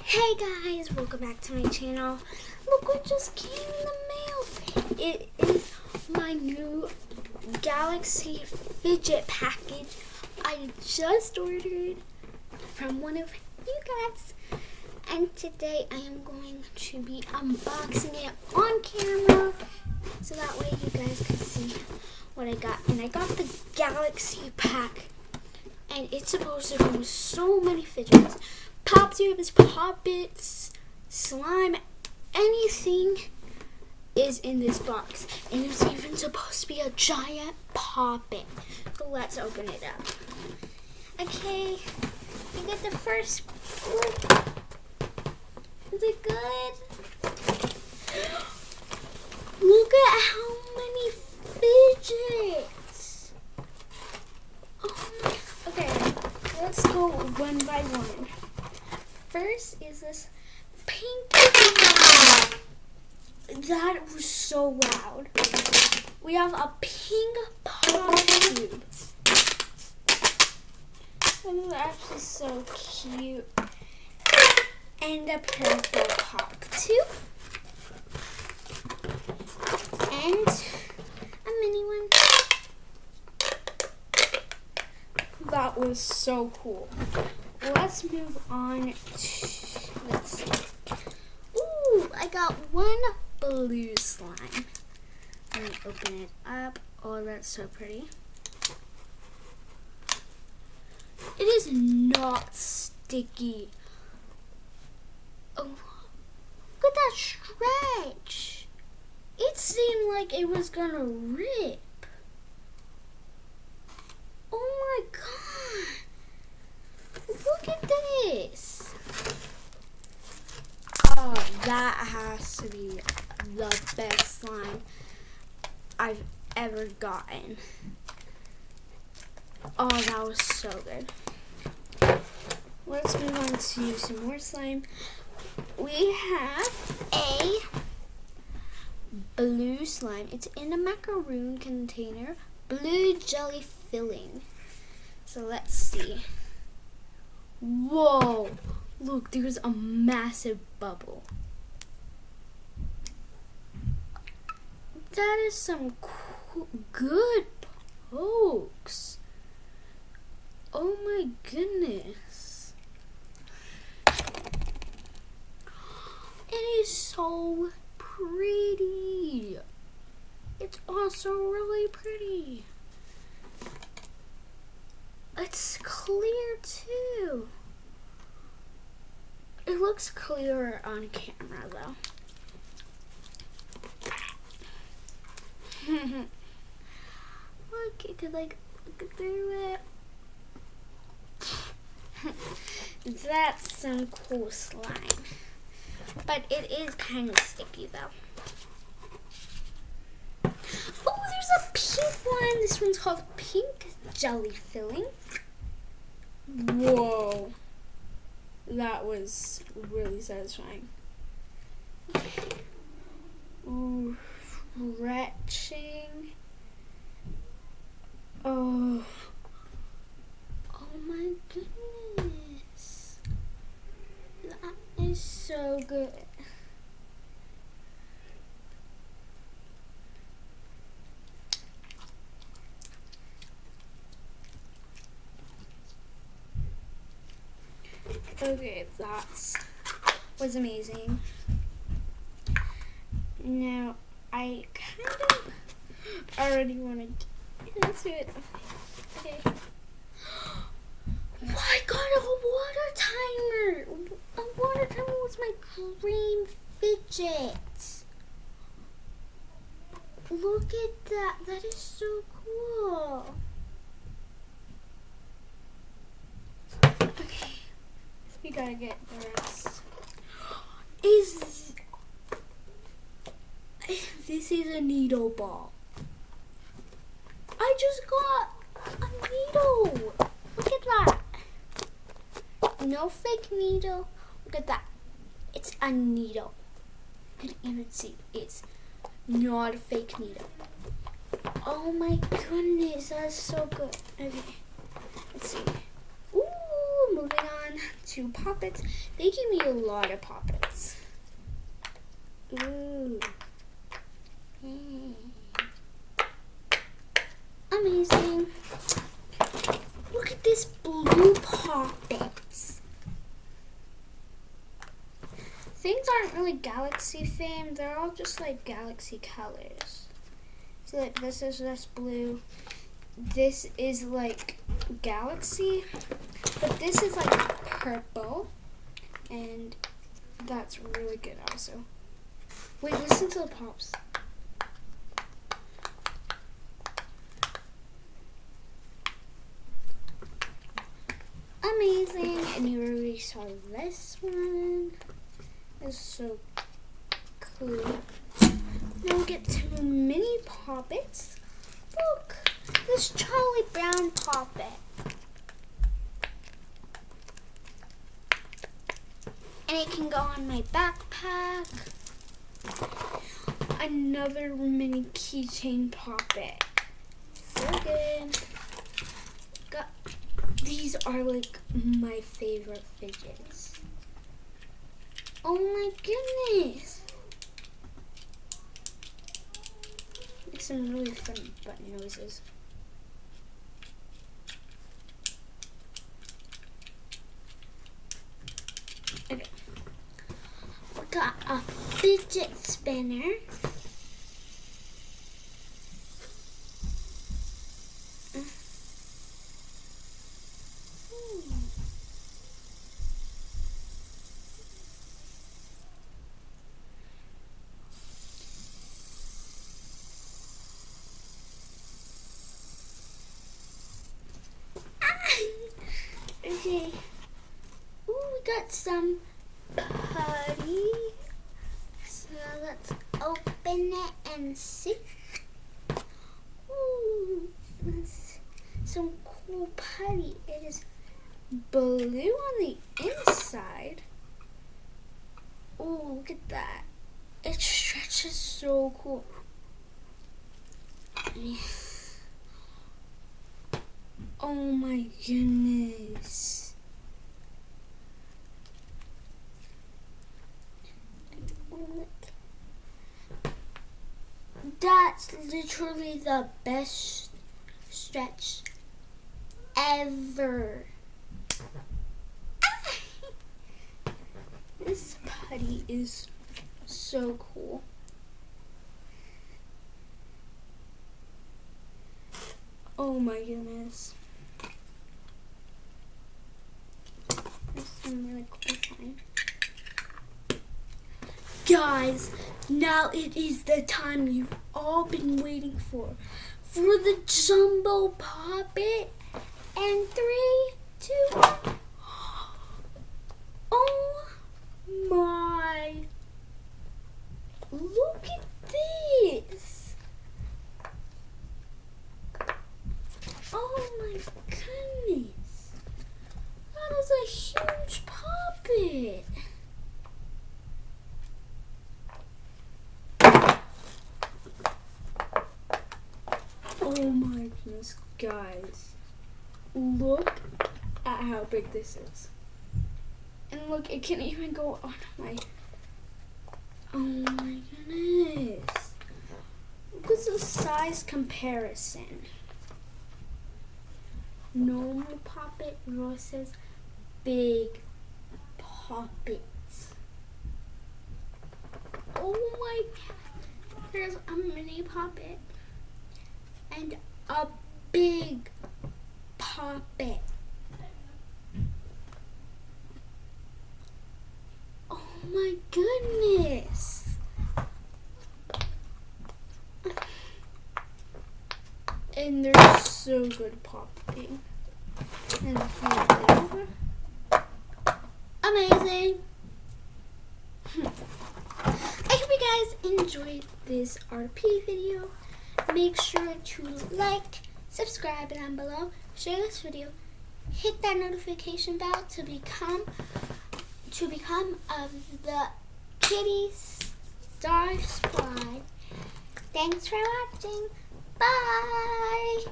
Hey guys, welcome back to my channel. Look what just came in the mail. It is my new Galaxy fidget package I just ordered from one of you guys. And today I am going to be unboxing it on camera so that way you guys can see what I got. And I got the Galaxy pack and it's supposed to come with so many fidgets. Pop tubes, poppets, slime, anything is in this box. And there's even supposed to be a giant poppet. So let's open it up. Okay, we get the first. Is it good? Look at how many fidgets. Oh my. Okay, let's go one by one. First is this pink one. That was so loud. We have a pink pop tube. This is actually so cute. And a purple pop tube. And a mini one. That was so cool. Let's move on to, let's see. Ooh, I got one blue slime. Let me open it up. Oh, that's so pretty. It is not sticky. Oh, look at that stretch. It seemed like it was gonna rip. Oh my god. Look at this. Oh, that has to be the best slime I've ever gotten. Oh, that was so good. Let's move on to some more slime. We have a blue slime. It's in a macaroon container. Blue jelly filling. So let's see. Whoa! Look, there's a massive bubble. That is some good pokes. Oh my goodness. It is so pretty. It's also really pretty. It's clear too. It looks clearer on camera though. Look, you could like look through it. That's some cool slime. But it is kind of sticky though. Oh, there's a pink one. This one's called Pink Jelly Filling. Whoa. That was really satisfying. Ooh, stretching. Oh. Oh my goodness. That is so good. Okay, that was amazing. Now, I kind of already want to get into it. Okay. Oh, I got a water timer. A water timer was my dream fidget. Look at that. That is so cool. Okay. You gotta get the rest. This is a needle ball. I just got a needle. Look at that. No fake needle. Look at that. It's a needle. You can even see it's not a fake needle. Oh my goodness, that's so good. Okay, let's see. Ooh, moving on. to poppets. They give me a lot of poppets. Ooh. Amazing. Look at this blue poppets. Things aren't really galaxy themed. They're all just like galaxy colors. So like this is just blue. This is like galaxy. But this is like purple. And that's really good also. Wait, listen to the pops. Amazing. And you already saw this one. It's so cool. Now we get two mini poppets. Look, this Charlie Brown poppet. And it can go on my backpack. Another mini keychain poppet. So good. These are like my favorite fidgets. Oh my goodness. Make some really fun button noises. Okay. We got a fidget spinner. Okay. Ooh, we got some putty. So let's open it and see. Ooh, that's some cool putty. It is blue on the inside. Ooh, look at that. It stretches so cool. Yeah. Oh my goodness. That's literally the best stretch ever. This putty is so cool. Oh my goodness. There's some really cool sign. Guys, now it is the time you've all been waiting for the jumbo poppet. And 3, 2, 1. Oh my. Look at this. Oh my goodness. That is a huge poppet. Oh my goodness, guys. Look at how big this is. And look, it can even go on my... Oh my goodness. Look at the size comparison. Normal poppet versus big poppets. Oh my... There's a mini poppet. And a big poppet. Oh my goodness. And they're so good popping. And flip it over. Amazing. I hope you guys enjoyed this RP video. Make sure to like, subscribe down below, share this video, hit that notification bell to become of the Kitty Star Squad. Thanks for watching. Bye.